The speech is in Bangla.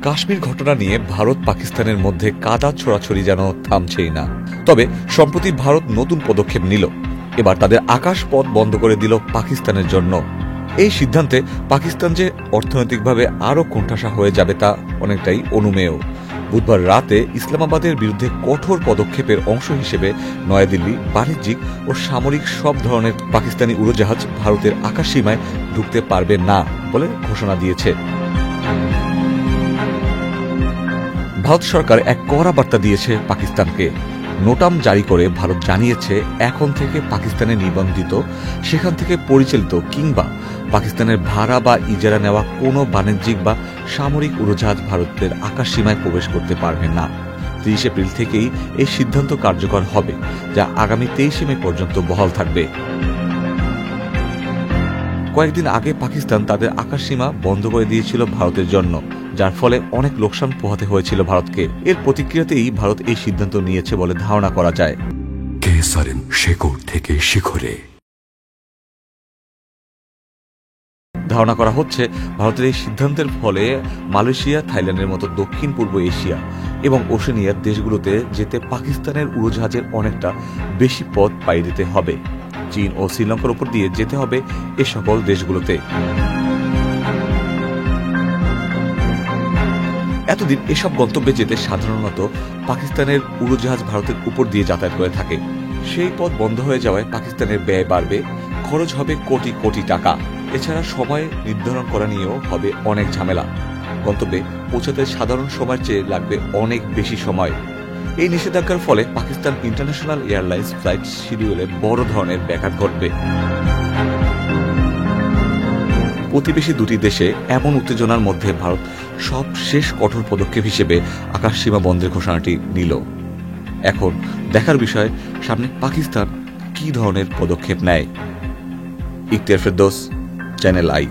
কাশ্মীর ঘটনা নিয়ে ভারত পাকিস্তানের মধ্যে কাদা ছোড়াছড়ি যেন থামছেই না। তবে সম্প্রতি ভারত নতুন পদক্ষেপ নিল। এবার তাদের আকাশপথ বন্ধ করে দিল পাকিস্তানের জন্য। এই সিদ্ধান্তে পাকিস্তান যে অর্থনৈতিকভাবে আরও কোণঠাসা হয়ে যাবে তা অনেকটাই অনুমেয়। বুধবার রাতে ইসলামাবাদের বিরুদ্ধে কঠোর পদক্ষেপের অংশ হিসেবে নয়াদিল্লি বাণিজ্যিক ও সামরিক সব ধরনের পাকিস্তানি উড়োজাহাজ ভারতের আকাশসীমায় ঢুকতে পারবে না বলে ঘোষণা দিয়েছে। ভারত সরকার এক কড়া বার্তা দিয়েছে পাকিস্তানকে। নোটাম জারি করে ভারত জানিয়েছে এখন থেকে পাকিস্তানে নিবন্ধিত, সেখান থেকে পরিচালিত কিংবা পাকিস্তানের ভাড়া বা ইজারা নেওয়া কোনো বাণিজ্যিক বা সামরিক উড়োজাহাজ ভারতের আকাশসীমায় প্রবেশ করতে পারবে না। 30 এপ্রিল থেকেই এই সিদ্ধান্ত কার্যকর হবে, যা আগামী 23 মে পর্যন্ত বহাল থাকবে। কয়েকদিন আগে পাকিস্তান তাদের আকাশসীমা বন্ধ করে দিয়েছিল ভারতের জন্য, যার ফলে অনেক লোকসান পোহাতে হয়েছিল ভারতকে। এর প্রতিক্রিয়াতেই ভারত এই সিদ্ধান্ত নিয়েছে বলে ধারণা করা যায়। শেকড় থেকে শিখরে ধারণা করা হচ্ছে ভারতের এই সিদ্ধান্তের ফলে মালয়েশিয়া, থাইল্যান্ডের মতো দক্ষিণ পূর্ব এশিয়া এবং ওশেনিয়ার দেশগুলোতে যেতে পাকিস্তানের উড়োজাহাজের অনেকটা বেশি পথ পাড়ি দিতে হবে। চীন ও শ্রীলঙ্কার উপর দিয়ে যেতে হবে এ সকল দেশগুলোতে। এতদিন এসব গন্তব্যে যেতে সাধারণত পাকিস্তানের উড়োজাহাজ ভারতের উপর দিয়ে যাতায়াত করে থাকে। সেই পথ বন্ধ হয়ে যাওয়ায় পাকিস্তানের ব্যয় বাড়বে, খরচ হবে কোটি কোটি টাকা। এছাড়া সময় নির্ধারণ করা নিয়েও হবে অনেক ঝামেলা। গন্তব্যে পৌঁছাতে সাধারণ সময়ের চেয়ে লাগবে অনেক বেশি সময়। এই নিষেধাজ্ঞার ফলে পাকিস্তান ইন্টারন্যাশনাল এয়ারলাইন্স ফ্লাইট শিডিউলে বড় ধরনের ব্যাঘাত ঘটবে। প্রতিবেশী দুটি দেশে এমন উত্তেজনার মধ্যে ভারত সব শেষ কঠোর পদক্ষেপ হিসেবে আকাশসীমা বন্ধের ঘোষণাটি নিল। এখন দেখার বিষয় সামনে পাকিস্তান কি ধরনের পদক্ষেপ নেয়। Ikhtiyar Ferdous, channel I.